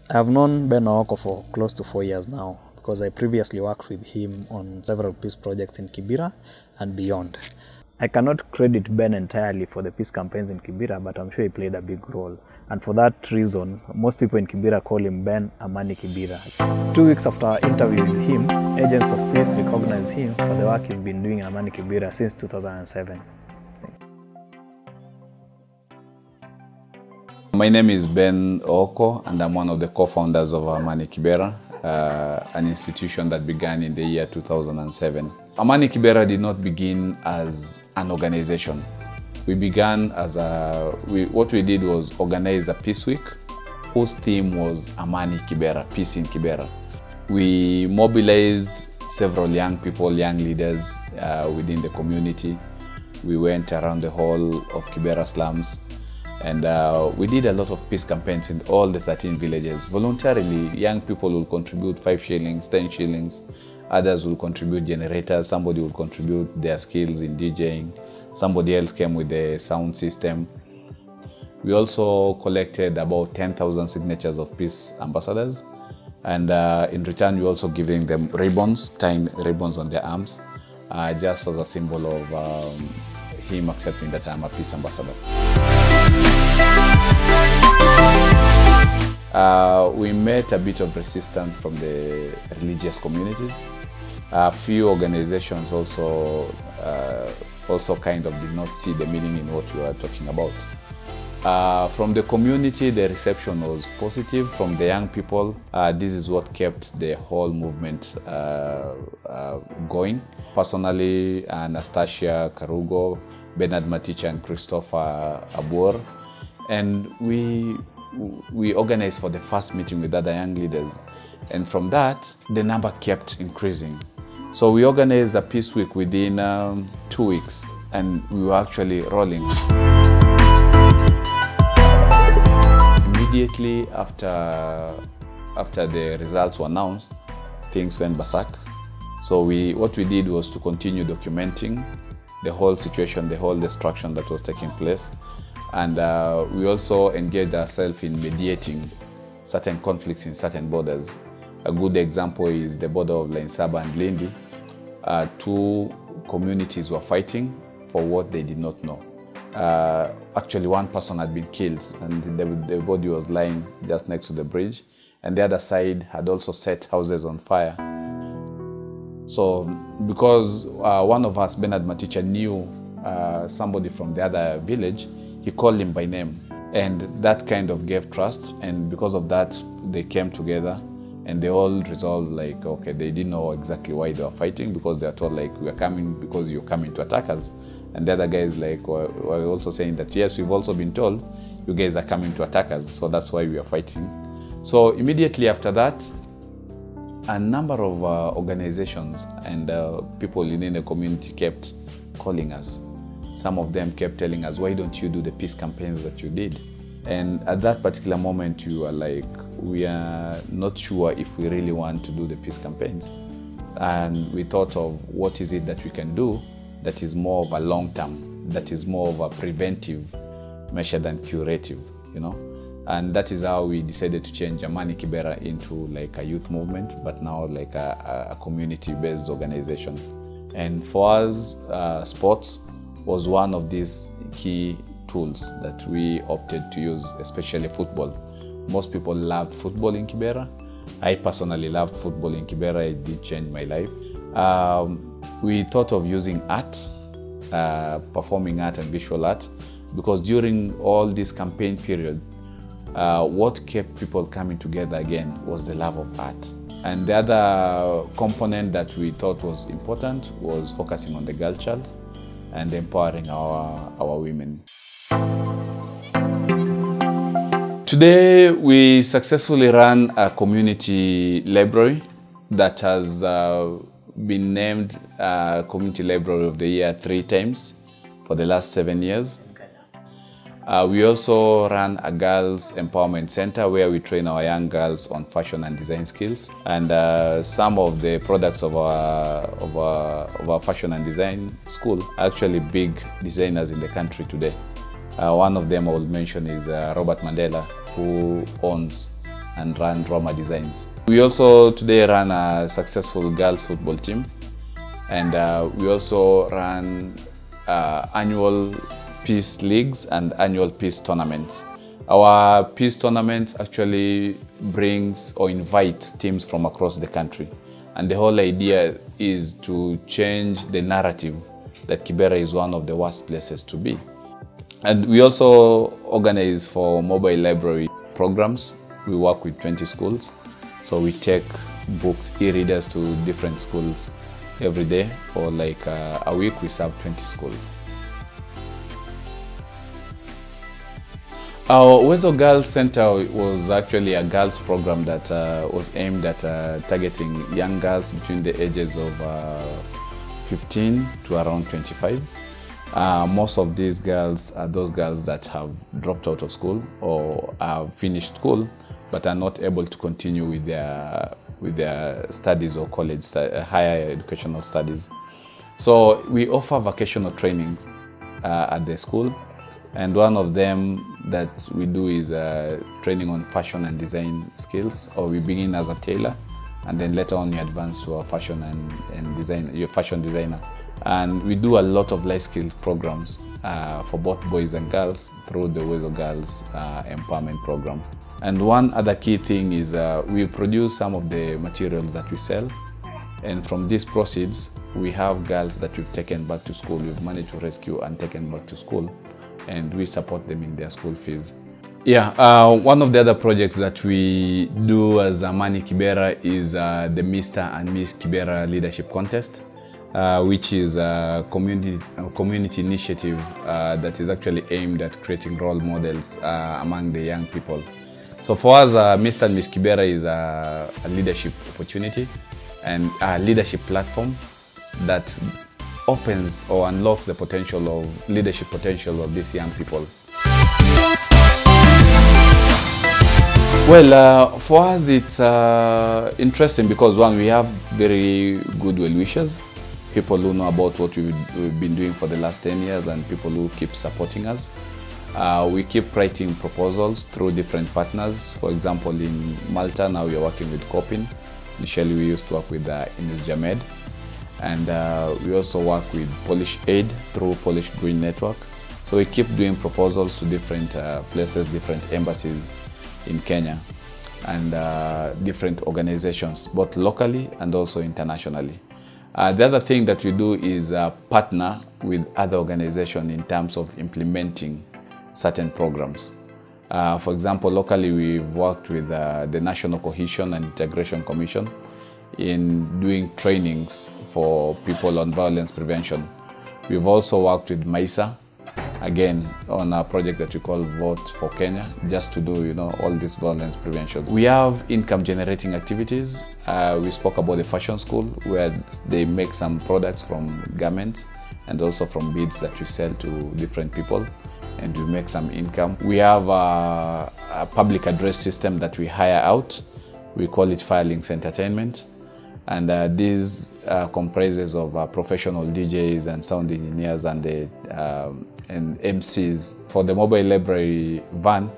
I've known Ben Ooko for close to 4 years now because I previously worked with him on several peace projects in Kibera and beyond. I cannot credit Ben entirely for the peace campaigns in Kibera, but I'm sure he played a big role. And for that reason, most people in Kibera call him Ben Amani Kibera. 2 weeks after our interview with him, agents of peace recognized him for the work he's been doing in Amani Kibera since 2007. My name is Ben Ooko, and I'm one of the co-founders of Amani Kibera, an institution that began in the year 2007. Amani Kibera did not begin as an organization. We began as what we did was organize a peace week whose theme was Amani Kibera, peace in Kibera. We mobilized several young people, young leaders within the community. We went around the whole of Kibera slums. And we did a lot of peace campaigns in all the 13 villages. Voluntarily, young people will contribute 5 shillings, 10 shillings. Others will contribute generators. Somebody will contribute their skills in DJing. Somebody else came with the sound system. We also collected about 10,000 signatures of peace ambassadors. And in return, we also giving them ribbons, tying ribbons on their arms, just as a symbol of him accepting that I'm a peace ambassador. We met a bit of resistance from the religious communities. A few organizations also kind of did not see the meaning in what we were talking about. From the community, the reception was positive. From the young people, this is what kept the whole movement going. Personally, Anastasia Karugo, Bernard Maticha, and Christopher Abur, and we organized for the first meeting with other young leaders, and from that the number kept increasing. So we organized a peace week within 2 weeks, and we were actually rolling. Immediately after the results were announced, things went berserk. So what we did was to continue documenting the whole situation, the whole destruction that was taking place. And we also engaged ourselves in mediating certain conflicts in certain borders. A good example is the border of Lainsaba and Lindi. 2 communities were fighting for what they did not know. Actually, one person had been killed, and the body was lying just next to the bridge. And the other side had also set houses on fire. So because one of us, Bernard Maticha, knew somebody from the other village, he called him by name, and that kind of gave trust. And because of that, they came together and they all resolved, like, okay, they didn't know exactly why they were fighting, because they were told, like, we are coming because you're coming to attack us. And the other guys, like, were also saying that, yes, we've also been told you guys are coming to attack us, so that's why we are fighting. So immediately after that, a number of organizations and people in the community kept calling us. Some of them kept telling us, why don't you do the peace campaigns that you did? And at that particular moment, you are like, we are not sure if we really want to do the peace campaigns. And we thought of what is it that we can do that is more of a long term, that is more of a preventive measure than curative, you know? And that is how we decided to change Amani Kibera into like a youth movement, but now like a community-based organization. And for us, sports was one of these key tools that we opted to use, especially football. Most people loved football in Kibera. I personally loved football in Kibera. It did change my life. We thought of using art, performing art and visual art, because during all this campaign period, what kept people coming together again was the love of art. And the other component that we thought was important was focusing on the girl child and empowering our women. Today, we successfully run a community library that has been named Community Library of the Year 3 times for the last 7 years. We also run a girls empowerment center where we train our young girls on fashion and design skills. And some of the products of our fashion and design school are actually big designers in the country today. One of them I will mention is Robert Mandela, who owns and run Roma designs. We also today run a successful girls football team, and we also run annual peace leagues and annual peace tournaments. Our peace tournaments actually brings or invites teams from across the country. And the whole idea is to change the narrative that Kibera is one of the worst places to be. And we also organize for mobile library programs. We work with 20 schools. So we take books, e-readers to different schools every day. For like a week, we serve 20 schools. Our Uwezo Girls Center was actually a girls program that was aimed at targeting young girls between the ages of 15 to around 25. Most of these girls are those girls that have dropped out of school or have finished school but are not able to continue with their studies or college, higher educational studies. So we offer vocational trainings at the school. And one of them that we do is training on fashion and design skills, or we begin as a tailor and then later on you advance to a fashion and design, your fashion designer. And we do a lot of life skills programs for both boys and girls through the Uwezo Girls Empowerment Program. And one other key thing is we produce some of the materials that we sell, and from these proceeds we have girls that we've taken back to school, we've managed to rescue and taken back to school, and we support them in their school fees. Yeah, one of the other projects that we do as Amani Kibera is the Mr. and Miss Kibera Leadership Contest, which is a community initiative that is actually aimed at creating role models among the young people. So for us, Mr. and Miss Kibera is a leadership opportunity and a leadership platform that opens or unlocks the potential of leadership potential of these young people. Well, for us it's interesting because one, we have very good well-wishers, people who know about what we've been doing for the last 10 years and people who keep supporting us. We keep writing proposals through different partners. For example, in Malta now we are working with Copin. Initially we used to work with Ines Jamed. And we also work with Polish Aid through Polish Green Network. So we keep doing proposals to different places, different embassies in Kenya, and different organizations, both locally and also internationally. The other thing that we do is partner with other organizations in terms of implementing certain programs. For example, locally we've worked with the National Cohesion and Integration Commission in doing trainings for people on violence prevention. We've also worked with MISA, again on a project that we call Vote for Kenya, just to do all this violence prevention. We have income generating activities. We spoke about the fashion school where they make some products from garments and also from beads that we sell to different people, and we make some income. We have a public address system that we hire out. We call it Firelinks Entertainment. And this comprises of professional DJs and sound engineers and MCs. For the mobile library van,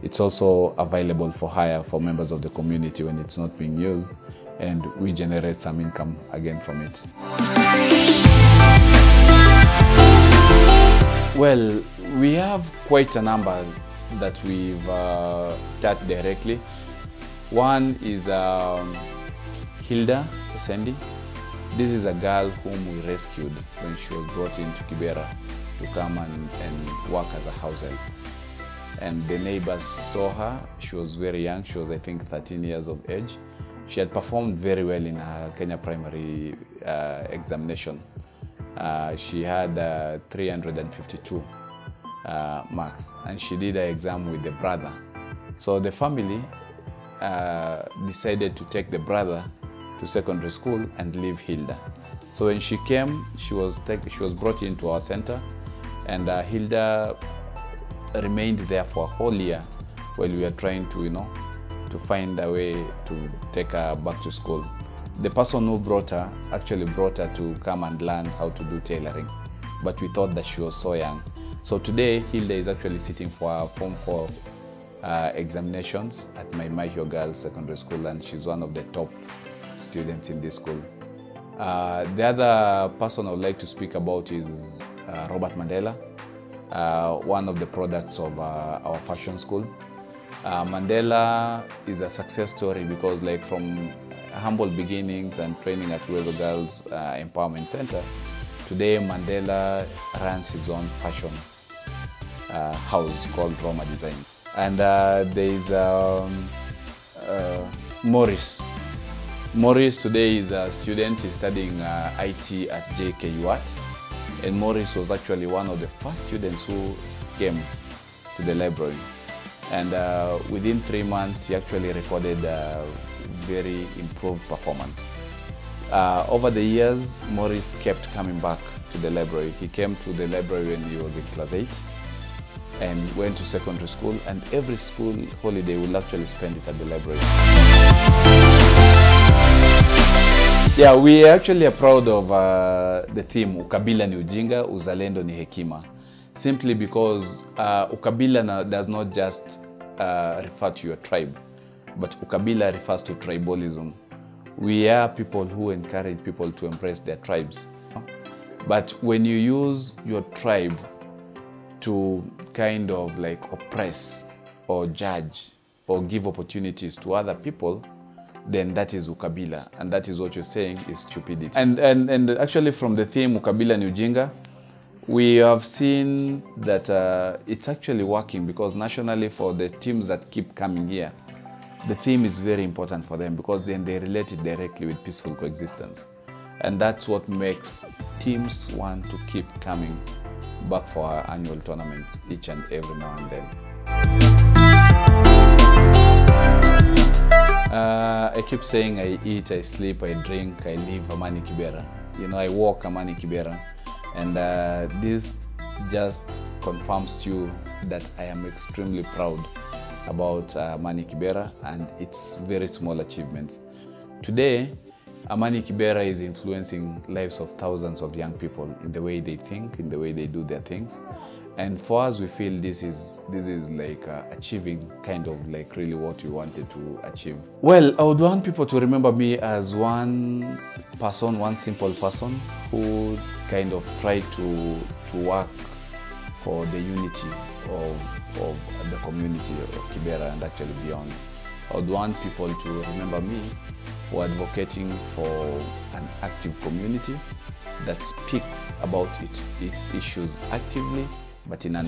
it's also available for hire for members of the community when it's not being used, and we generate some income again from it. Well, we have quite a number that we've tapped directly. One is Hilda Essendi. This is a girl whom we rescued when she was brought into Kibera to come and work as a house help. And the neighbors saw her. She was very young. She was, I think, 13 years of age. She had performed very well in her Kenya primary examination. She had 352 marks, and she did her exam with the brother. So the family decided to take the brother to secondary school and leave Hilda. So when she came, she was brought into our center, and Hilda remained there for a whole year while we were trying to, to find a way to take her back to school. The person who brought her actually brought her to come and learn how to do tailoring, but we thought that she was so young. So today, Hilda is actually sitting for her Form 4 examinations at my Maihio Girls Secondary School, and she's one of the top students in this school. The other person I would like to speak about is Robert Mandela, one of the products of our fashion school. Mandela is a success story because, like, from humble beginnings and training at Uwezo Girls Empowerment Center, today Mandela runs his own fashion house called Roma Design. And there is Morris. Morris today is a student. He's studying IT at JKUAT. And Morris was actually one of the first students who came to the library. And within 3 months, he actually recorded a very improved performance. Over the years, Morris kept coming back to the library. He came to the library when he was in class 8 and went to secondary school, and every school holiday will actually spend it at the library. Yeah, we actually are proud of the theme, Ukabila ni ujinga, uzalendo ni hekima. Simply because Ukabila does not just refer to your tribe, but Ukabila refers to tribalism. We are people who encourage people to embrace their tribes. But when you use your tribe to kind of like oppress or judge or give opportunities to other people, then that is Ukabila, and that is what you're saying is stupidity. And actually from the theme Ukabila ni ujinga, we have seen that it's actually working, because nationally for the teams that keep coming here, the theme is very important for them, because then they relate it directly with peaceful coexistence. And that's what makes teams want to keep coming back for our annual tournaments each and every now and then. I keep saying I eat, I sleep, I drink, I live Amani Kibera. You know, I walk Amani Kibera. And this just confirms to you that I am extremely proud about Amani Kibera and its very small achievements. Today, Amani Kibera is influencing lives of thousands of young people in the way they think, in the way they do their things. And for us, we feel this is like achieving kind of like really what we wanted to achieve. Well, I would want people to remember me as one person, one simple person who kind of tried to work for the unity of the community of Kibera and actually beyond. I would want people to remember me for advocating for an active community that speaks about its issues actively, but in an